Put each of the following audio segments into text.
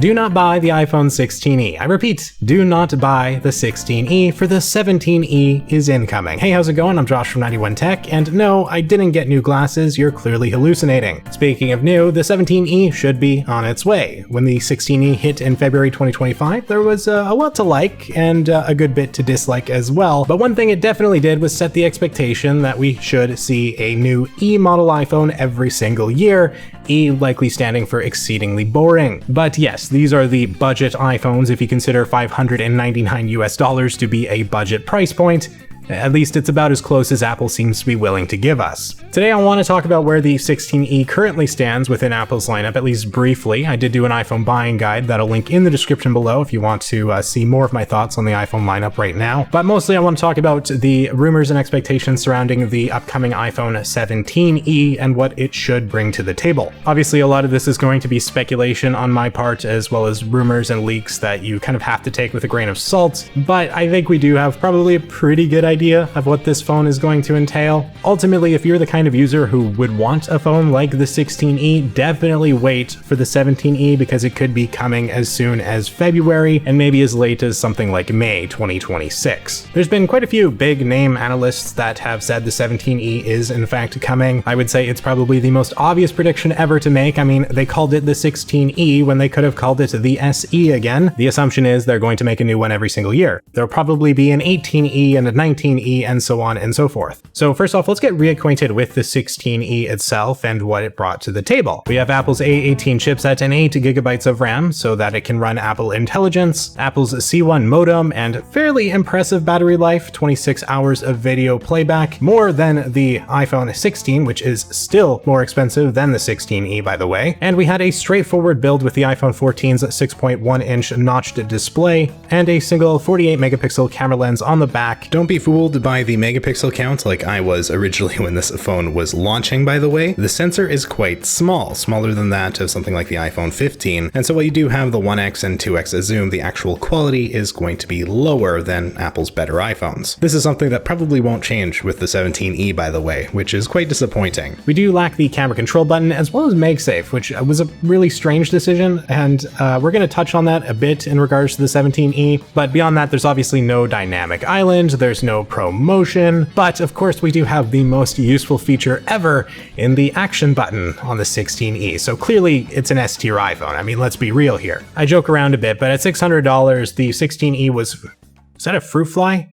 Do not buy the iPhone 16e. I repeat, do not buy the 16e, for the 17e is incoming. Hey, how's it going? I'm Josh from 91 Tech, and no, I didn't get new glasses, you're clearly hallucinating. Speaking of new, the 17e should be on its way. When the 16e hit in February 2025, there was a lot to like and a good bit to dislike as well, but one thing it definitely did was set the expectation that we should see a new E model iPhone every single year, E likely standing for exceedingly boring. But yes, these are the budget iPhones if you consider $599 to be a budget price point. At least it's about as close as Apple seems to be willing to give us. Today I want to talk about where the 16e currently stands within Apple's lineup, at least briefly. I did do an iPhone buying guide that'll link in the description below if you want to see more of my thoughts on the iPhone lineup right now. But mostly I want to talk about the rumors and expectations surrounding the upcoming iPhone 17e and what it should bring to the table. Obviously a lot of this is going to be speculation on my part, as well as rumors and leaks that you kind of have to take with a grain of salt, but I think we do have probably a pretty good idea of what this phone is going to entail. Ultimately, if you're the kind of user who would want a phone like the 16e, definitely wait for the 17e because it could be coming as soon as February and maybe as late as something like May 2026. There's been quite a few big name analysts that have said the 17e is in fact coming. I would say it's probably the most obvious prediction ever to make. I mean, they called it the 16e when they could have called it the SE again. The assumption is they're going to make a new one every single year. There'll probably be an 18e and a 19e and so on and so forth. So first off, let's get reacquainted with the 16e itself and what it brought to the table. We have Apple's A18 chipset and 8 GB of RAM so that it can run Apple Intelligence, Apple's C1 modem, and fairly impressive battery life, 26 hours of video playback, more than the iPhone 16, which is still more expensive than the 16e by the way. And we had a straightforward build with the iPhone 14's 6.1-inch notched display and a single 48 megapixel camera lens on the back. Don't be fooled by the megapixel count like I was originally when this phone was launching, by the way. The sensor is quite small, smaller than that of something like the iPhone 15, and so while you do have the 1x and 2x zoom, the actual quality is going to be lower than Apple's better iPhones. This is something that probably won't change with the 17e, by the way, which is quite disappointing. We do lack the camera control button as well as MagSafe, which was a really strange decision, and we're going to touch on that a bit in regards to the 17e, but beyond that, there's obviously no dynamic island, there's no ProMotion, but of course we do have the most useful feature ever in the action button on the 16e, so clearly it's an S-tier iPhone. I mean, let's be real here. I joke around a bit, but at $600, the 16e was that a fruit fly?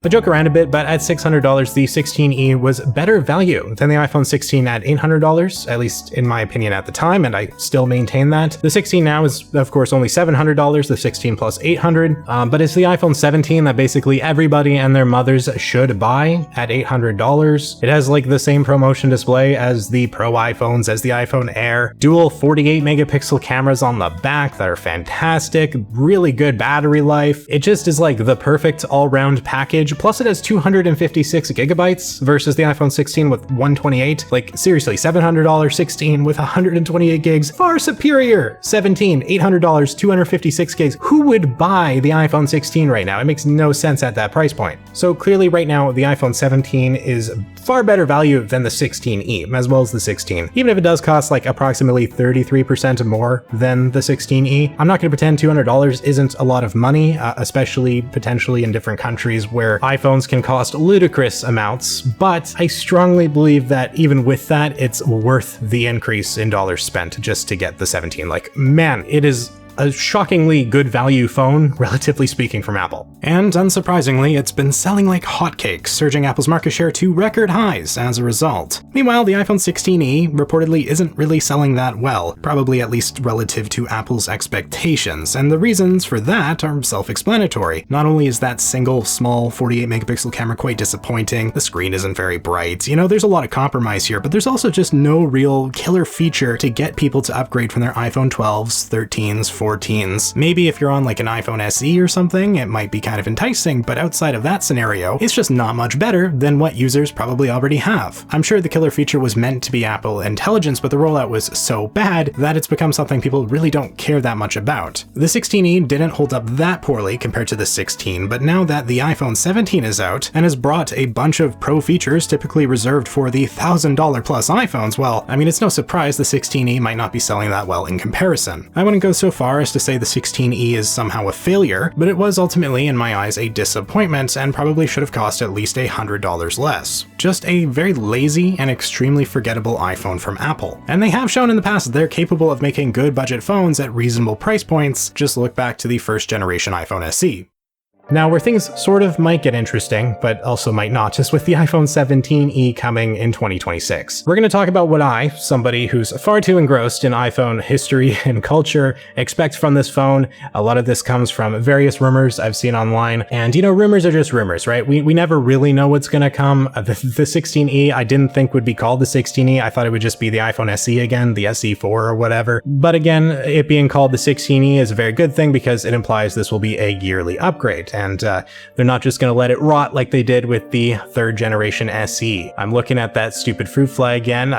I joke around a bit, but at $600, the 16e was better value than the iPhone 16 at $800, at least in my opinion at the time, and I still maintain that. The 16 now is, of course, only $700, the 16 plus $800, but it's the iPhone 17 that basically everybody and their mothers should buy at $800. It has like the same ProMotion display as the Pro iPhones, as the iPhone Air, dual 48 megapixel cameras on the back that are fantastic, really good battery life. It just is like the perfect all-round package. Plus it has 256 gigabytes versus the iPhone 16 with 128. Like seriously, $700 16 with 128 gigs, far superior. 17, $800, 256 gigs. Who would buy the iPhone 16 right now? It makes no sense at that price point. So clearly right now the iPhone 17 is far better value than the 16e, as well as the 16. Even if it does cost like approximately 33% more than the 16e, I'm not going to pretend $200 isn't a lot of money, especially potentially in different countries where iPhones can cost ludicrous amounts, but I strongly believe that even with that, it's worth the increase in dollars spent just to get the 17. Like, man, it is a shockingly good value phone, relatively speaking, from Apple. And unsurprisingly, it's been selling like hotcakes, surging Apple's market share to record highs as a result. Meanwhile, the iPhone 16e reportedly isn't really selling that well, probably at least relative to Apple's expectations, and the reasons for that are self-explanatory. Not only is that single, small 48 megapixel camera quite disappointing, the screen isn't very bright, you know, there's a lot of compromise here, but there's also just no real killer feature to get people to upgrade from their iPhone 12s, 13s, 14s. Maybe if you're on like an iPhone SE or something, it might be kind of enticing, but outside of that scenario, it's just not much better than what users probably already have. I'm sure the killer feature was meant to be Apple Intelligence, but the rollout was so bad that it's become something people really don't care that much about. The 16e didn't hold up that poorly compared to the 16, but now that the iPhone 17 is out and has brought a bunch of pro features typically reserved for the $1,000 plus iPhones, well, I mean, it's no surprise the 16e might not be selling that well in comparison. I wouldn't go so far far as to say the 16E is somehow a failure, but it was ultimately, in my eyes, a disappointment and probably should have cost at least $100 less. Just a very lazy and extremely forgettable iPhone from Apple. And they have shown in the past they're capable of making good budget phones at reasonable price points. Just look back to the first generation iPhone SE. Now, where things sort of might get interesting, but also might not, is with the iPhone 17e coming in 2026. We're going to talk about what I, somebody who's far too engrossed in iPhone history and culture, expect from this phone. A lot of this comes from various rumors I've seen online, and rumors are just rumors, right? We never really know what's going to come. The 16e I didn't think would be called the 16e. I thought it would just be the iPhone SE again, the SE4 or whatever. But again, it being called the 16e is a very good thing because it implies this will be a yearly upgrade. And they're not just going to let it rot like they did with the third generation SE. I'm looking at that stupid fruit fly again.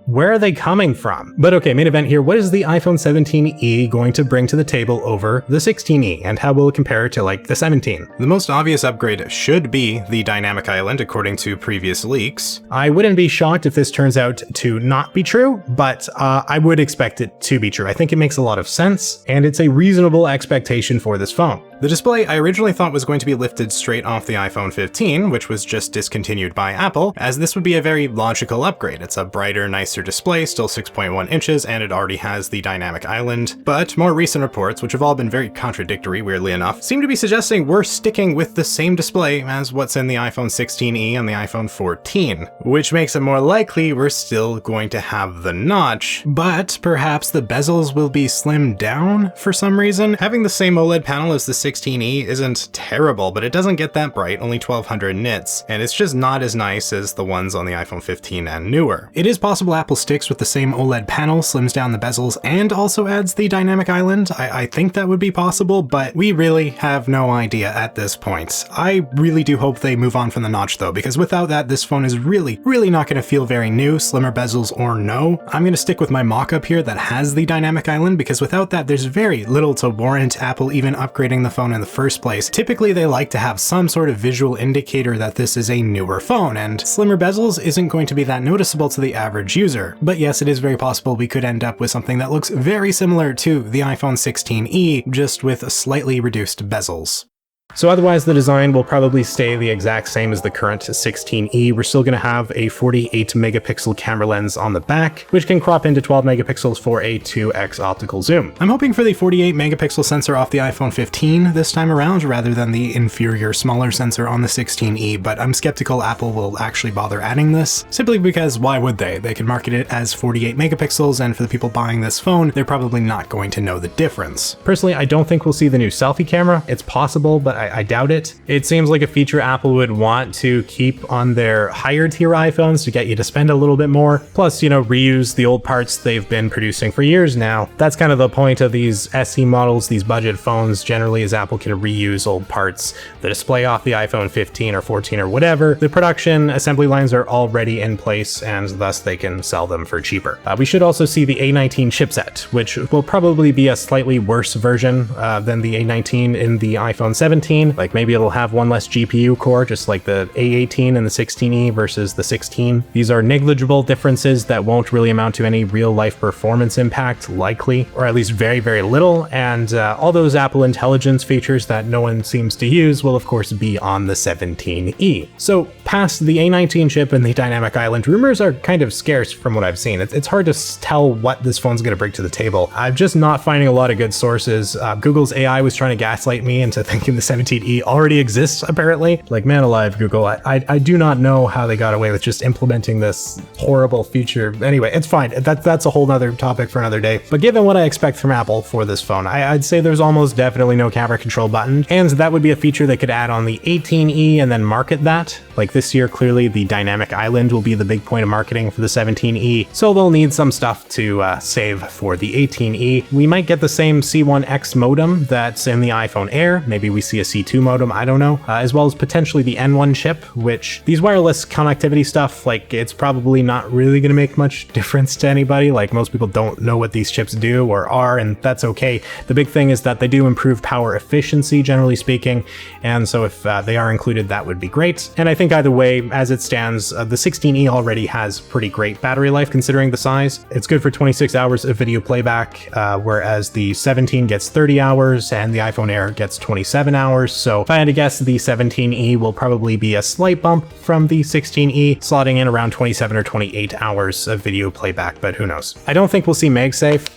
Where are they coming from? But okay, main event here. What is the iPhone 17e going to bring to the table over the 16e, and how will it compare to like the 17? The most obvious upgrade should be the dynamic island, according to previous leaks. I wouldn't be shocked if this turns out to not be true, but I would expect it to be true. I think it makes a lot of sense, and it's a reasonable expectation for this phone. The display I originally thought was going to be lifted straight off the iPhone 15, which was just discontinued by Apple, as this would be a very logical upgrade. It's a brighter, nicer display, still 6.1 inches, and it already has the dynamic island. But more recent reports, which have all been very contradictory, weirdly enough, seem to be suggesting we're sticking with the same display as what's in the iPhone 16e and the iPhone 14, which makes it more likely we're still going to have the notch, but perhaps the bezels will be slimmed down for some reason. Having the same OLED panel as the 16e isn't terrible, but it doesn't get that bright, only 1200 nits, and it's just not as nice as the ones on the iPhone 15 and newer. It is possible Apple sticks with the same OLED panel, slims down the bezels, and also adds the dynamic island. I think that would be possible, but we really have no idea at this point. I really do hope they move on from the notch though, because without that, this phone is really not going to feel very new, slimmer bezels or no. I'm going to stick with my mock-up here that has the dynamic island, because without that, there's very little to warrant Apple even upgrading the phone in the first place. Typically, they like to have some sort of visual indicator that this is a newer phone, and slimmer bezels isn't going to be that noticeable to the average user. But yes, it is very possible we could end up with something that looks very similar to the iPhone 16e, just with slightly reduced bezels. So otherwise, the design will probably stay the exact same as the current 16e. We're still going to have a 48 megapixel camera lens on the back, which can crop into 12 megapixels for a 2x optical zoom. I'm hoping for the 48 megapixel sensor off the iPhone 15 this time around, rather than the inferior, smaller sensor on the 16e, but I'm skeptical Apple will actually bother adding this, simply because why would they? They can market it as 48 megapixels, and for the people buying this phone, they're probably not going to know the difference. Personally, I don't think we'll see the new selfie camera. It's possible, but I doubt it. It seems like a feature Apple would want to keep on their higher tier iPhones to get you to spend a little bit more. Plus, reuse the old parts they've been producing for years now. That's kind of the point of these SE models, these budget phones generally, is Apple can reuse old parts. The display off the iPhone 15 or 14 or whatever, the production assembly lines are already in place, and thus they can sell them for cheaper. We should also see the A19 chipset, which will probably be a slightly worse version than the A19 in the iPhone 17. Like maybe it'll have one less GPU core, just like the A18 and the 16e versus the 16. These are negligible differences that won't really amount to any real life performance impact, likely, or at least very little. And all those Apple Intelligence features that no one seems to use will of course be on the 17e. So past the A19 chip and the dynamic island, rumors are kind of scarce from what I've seen. It's hard to tell what this phone's going to bring to the table. I'm just not finding a lot of good sources. Google's AI was trying to gaslight me into thinking the 17e already exists, apparently. Like, man alive, Google. I do not know how they got away with just implementing this horrible feature. Anyway, it's fine. That's a whole nother topic for another day. But given what I expect from Apple for this phone, I'd say there's almost definitely no camera control button, and that would be a feature they could add on the 18e and then market that. Like this year, clearly the dynamic island will be the big point of marketing for the 17e, so they'll need some stuff to save for the 18e. We might get the same C1X modem that's in the iPhone Air. Maybe we see a C2 modem, I don't know, as well as potentially the N1 chip, which these wireless connectivity stuff, like it's probably not really going to make much difference to anybody. Like most people don't know what these chips do or are, and that's okay. The big thing is that they do improve power efficiency, generally speaking, and so if they are included, that would be great. And I think either way, as it stands, the 16E already has pretty great battery life considering the size. It's good for 26 hours of video playback, whereas the 17 gets 30 hours and the iPhone Air gets 27 hours. So if I had to guess, the 17E will probably be a slight bump from the 16E, slotting in around 27 or 28 hours of video playback, but who knows. I don't think we'll see MagSafe.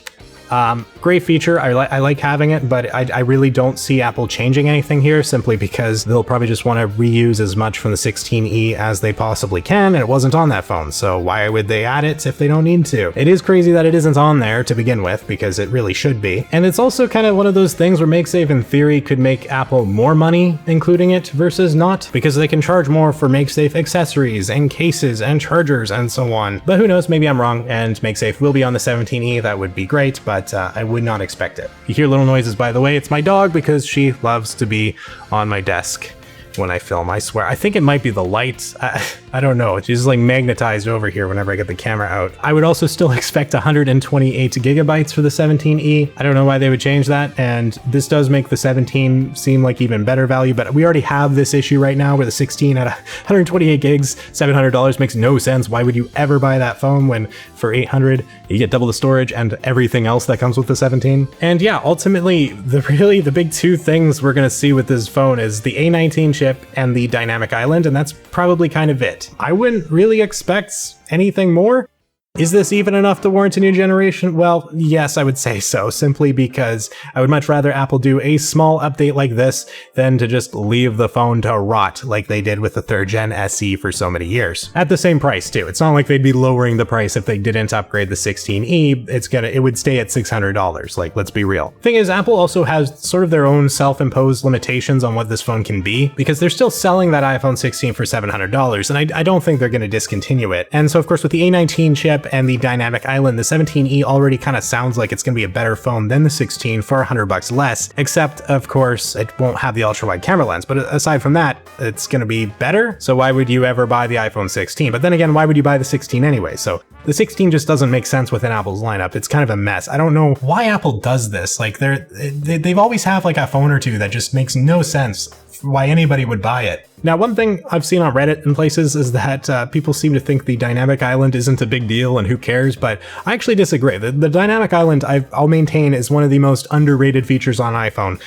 Great feature, I like having it, but I really don't see Apple changing anything here, simply because they'll probably just want to reuse as much from the 16E as they possibly can, and it wasn't on that phone, so why would they add it if they don't need to? It is crazy that it isn't on there to begin with, because it really should be. And it's also kind of one of those things where MagSafe in theory could make Apple more money including it versus not, because they can charge more for MagSafe accessories and cases and chargers and so on. But who knows, maybe I'm wrong, and MagSafe will be on the 17E, that would be great, but I would not expect it. You hear little noises, by the way, it's my dog because she loves to be on my desk when I film, I swear. I think it might be the lights. I don't know. It's just like magnetized over here whenever I get the camera out. I would also still expect 128 gigabytes for the 17E. I don't know why they would change that. And this does make the 17 seem like even better value, but we already have this issue right now where the 16 at 128 gigs, $700 makes no sense. Why would you ever buy that phone when for 800 you get double the storage and everything else that comes with the 17? And yeah, ultimately, the big two things we're gonna see with this phone is the A19 chip and the dynamic island, and that's probably kind of it. I wouldn't really expect anything more. Is this even enough to warrant a new generation? Well, yes, I would say so, simply because I would much rather Apple do a small update like this than to just leave the phone to rot like they did with the 3rd gen SE for so many years. At the same price too. It's not like they'd be lowering the price if they didn't upgrade the 16E. It would stay at $600, like, let's be real. Thing is, Apple also has sort of their own self-imposed limitations on what this phone can be, because they're still selling that iPhone 16 for $700, and I don't think they're going to discontinue it. And so of course with the A19 chip and the dynamic island, the 17E already kind of sounds like it's going to be a better phone than the 16 for $100 less, except of course it won't have the ultra wide camera lens, but aside from that, it's going to be better. So why would you ever buy the iPhone 16? But then again, why would you buy the 16 anyway? So the 16 just doesn't make sense within Apple's lineup. It's kind of a mess. I don't know why Apple does this. Like they've always have like a phone or two that just makes no sense why anybody would buy it. Now, one thing I've seen on Reddit and places is that people seem to think the dynamic island isn't a big deal and who cares, but I actually disagree. The dynamic island, I'll maintain, is one of the most underrated features on iPhone.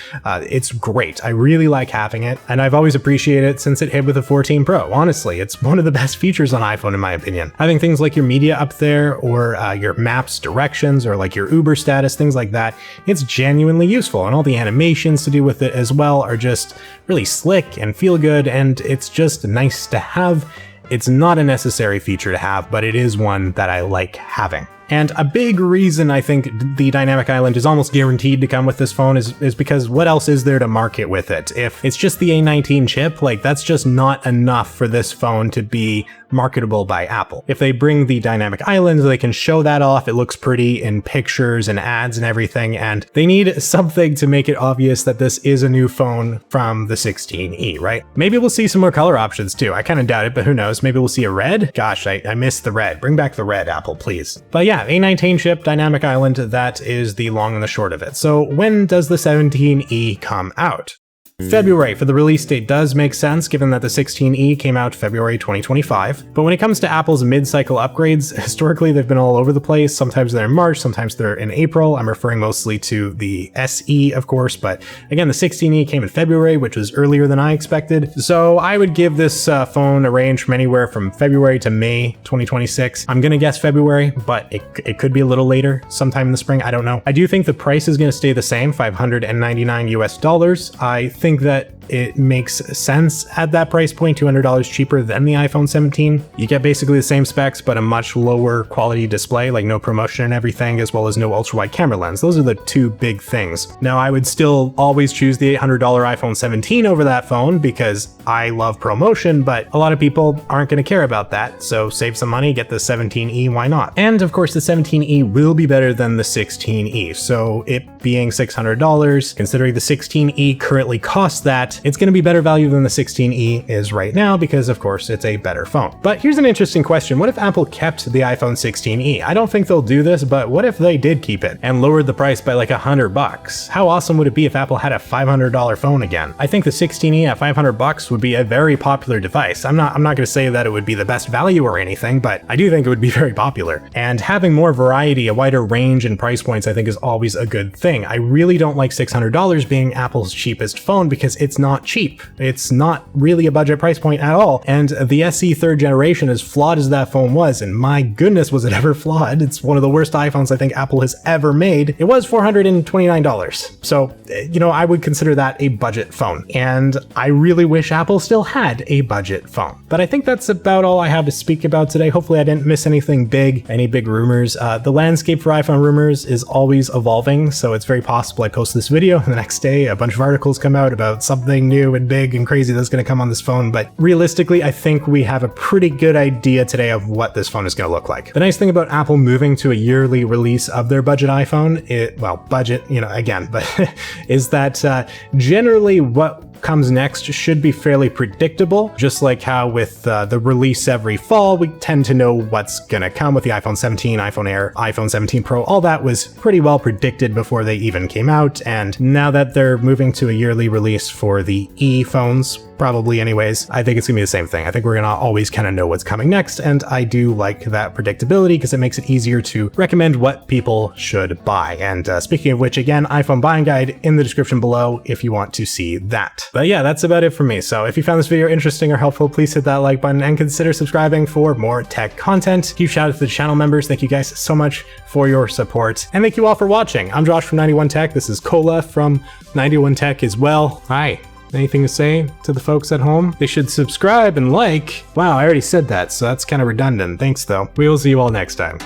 It's great. I really like having it, and I've always appreciated it since it hit with the 14 Pro. Honestly, it's one of the best features on iPhone in my opinion. Having things like your media up there, or your maps directions, or like your Uber status, things like that, it's genuinely useful, and all the animations to do with it as well are just really slick and feel good, and it's just nice to have. It's not a necessary feature to have, but it is one that I like having. And a big reason I think the dynamic island is almost guaranteed to come with this phone is because what else is there to market with it? If it's just the A19 chip, like that's just not enough for this phone to be marketable by Apple. If they bring the dynamic island, they can show that off. It looks pretty in pictures and ads and everything, and they need something to make it obvious that this is a new phone from the 16E, right? Maybe we'll see some more color options too. I kind of doubt it, but who knows? Maybe we'll see a red? Gosh, I missed the red. Bring back the red, Apple, please. But yeah, A19 chip, dynamic island, that is the long and the short of it. So when does the 17E come out? February for the release date does make sense given that the 16E came out February 2025. But when it comes to Apple's mid-cycle upgrades, historically they've been all over the place. Sometimes they're in March, sometimes they're in April. I'm referring mostly to the SE, of course, but again, the 16E came in February, which was earlier than I expected. So I would give this phone a range from anywhere from February to May 2026. I'm gonna guess February, but it could be a little later, sometime in the spring, I don't know. I do think the price is gonna stay the same, $599 US. I think that it makes sense at that price point, $200 cheaper than the iPhone 17. You get basically the same specs, but a much lower quality display, like no promotion and everything, as well as no ultra wide camera lens. Those are the two big things. Now, I would still always choose the $800 iPhone 17 over that phone because I love ProMotion, but a lot of people aren't going to care about that. So save some money, get the 17E, why not? And of course, the 17E will be better than the 16E. So it being $600, considering the 16E currently costs that, but it's going to be better value than the 16e is right now because, of course, it's a better phone. But here's an interesting question. What if Apple kept the iPhone 16e? I don't think they'll do this, but what if they did keep it and lowered the price by like $100? How awesome would it be if Apple had a $500 phone again? I think the 16e at $500 would be a very popular device. I'm not going to say that it would be the best value or anything, but I do think it would be very popular. And having more variety, a wider range in price points, I think is always a good thing. I really don't like $600 being Apple's cheapest phone because it's not cheap. It's not really a budget price point at all. And the SE 3rd generation, as flawed as that phone was, and my goodness was it ever flawed, it's one of the worst iPhones I think Apple has ever made, it was $429. So, you know, I would consider that a budget phone. And I really wish Apple still had a budget phone. But I think that's about all I have to speak about today. Hopefully I didn't miss anything big, any big rumors. The landscape for iPhone rumors is always evolving, so it's very possible I post this video and the next day a bunch of articles come out about something new and big and crazy that's going to come on this phone. But realistically, I think we have a pretty good idea today of what this phone is going to look like. The nice thing about Apple moving to a yearly release of their budget iPhone, budget, you know, again, but is that generally what comes next should be fairly predictable, just like how with the release every fall, we tend to know what's gonna come with the iPhone 17, iPhone Air, iPhone 17 Pro. All that was pretty well predicted before they even came out, and now that they're moving to a yearly release for the E phones, probably anyways, I think it's gonna be the same thing. I think we're gonna always kind of know what's coming next, and I do like that predictability because it makes it easier to recommend what people should buy. And speaking of which, again, iPhone buying guide in the description below if you want to see that. But yeah, that's about it for me. So if you found this video interesting or helpful, please hit that like button and consider subscribing for more tech content. Huge shout out to the channel members. Thank you guys so much for your support. And thank you all for watching. I'm Josh from 91 Tech. This is Cola from 91 Tech as well. Hi. Anything to say to the folks at home? They should subscribe and like. Wow, I already said that, so that's kind of redundant. Thanks though. We will see you all next time.